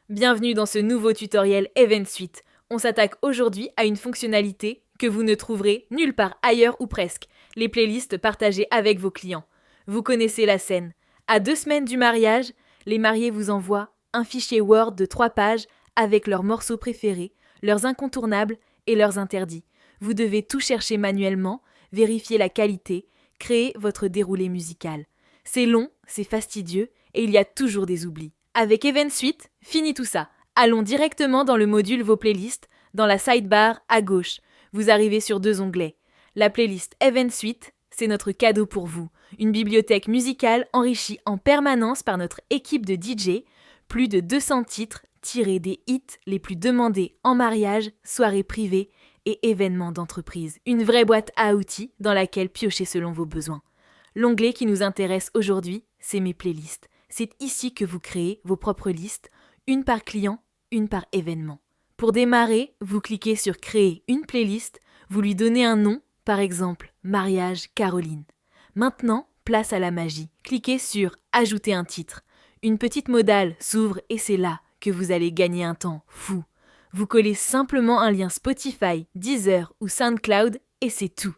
Bienvenue dans ce nouveau tutoriel Event Suite. On s'attaque aujourd'hui à une fonctionnalité que vous ne trouverez nulle part ailleurs ou presque, les playlists partagées avec vos clients. Vous connaissez la scène. À 2 semaines du mariage, les mariés vous envoient un fichier Word de 3 pages avec leurs morceaux préférés, leurs incontournables et leurs interdits. Vous devez tout chercher manuellement, vérifier la qualité, créer votre déroulé musical. C'est long, c'est fastidieux et il y a toujours des oublis. Avec Event Suite, fini tout ça. Allons directement dans le module Vos playlists, dans la sidebar à gauche. Vous arrivez sur 2 onglets. La playlist Event Suite, c'est notre cadeau pour vous. Une bibliothèque musicale enrichie en permanence par notre équipe de DJ. Plus de 200 titres tirés des hits les plus demandés en mariage, soirées privées et événements d'entreprise. Une vraie boîte à outils dans laquelle piocher selon vos besoins. L'onglet qui nous intéresse aujourd'hui, c'est Mes playlists. C'est ici que vous créez vos propres listes, une par client, une par événement. Pour démarrer, vous cliquez sur Créer une playlist, vous lui donnez un nom, par exemple Mariage Caroline. Maintenant, place à la magie. Cliquez sur Ajouter un titre. Une petite modale s'ouvre et c'est là que vous allez gagner un temps fou. Vous collez simplement un lien Spotify, Deezer ou SoundCloud et c'est tout.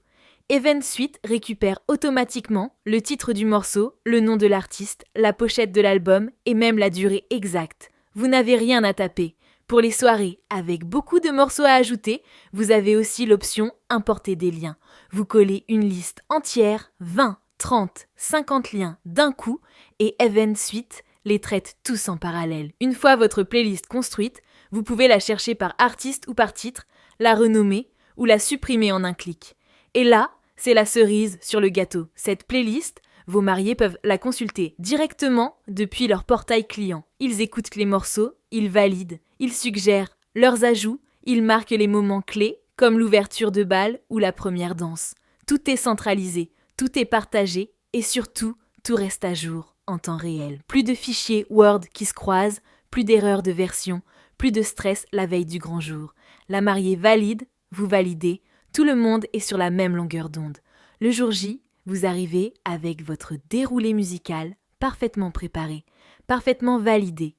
Event Suite récupère automatiquement le titre du morceau, le nom de l'artiste, la pochette de l'album et même la durée exacte. Vous n'avez rien à taper. Pour les soirées avec beaucoup de morceaux à ajouter, vous avez aussi l'option Importer des liens. Vous collez une liste entière, 20, 30, 50 liens d'un coup et Event Suite les traite tous en parallèle. Une fois votre playlist construite, vous pouvez la chercher par artiste ou par titre, la renommer ou la supprimer en un clic. Et là, c'est la cerise sur le gâteau. Cette playlist, vos mariés peuvent la consulter directement depuis leur portail client. Ils écoutent les morceaux, ils valident, ils suggèrent leurs ajouts, ils marquent les moments clés, comme l'ouverture de bal ou la première danse. Tout est centralisé, tout est partagé et surtout, tout reste à jour en temps réel. Plus de fichiers Word qui se croisent, plus d'erreurs de version, plus de stress la veille du grand jour. La mariée valide, vous validez, tout le monde est sur la même longueur d'onde. Le jour J, vous arrivez avec votre déroulé musical parfaitement préparé, parfaitement validé.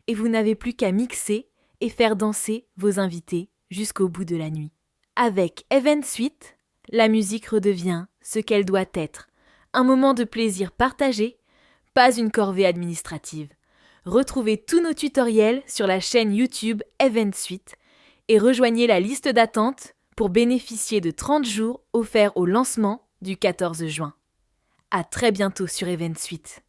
Et vous n'avez plus qu'à mixer et faire danser vos invités jusqu'au bout de la nuit. Avec Event Suite, la musique redevient ce qu'elle doit être. Un moment de plaisir partagé, pas une corvée administrative. Retrouvez tous nos tutoriels sur la chaîne YouTube Event Suite et rejoignez la liste d'attente pour bénéficier de 30 jours offerts au lancement du 14 juin. À très bientôt sur Event Suite.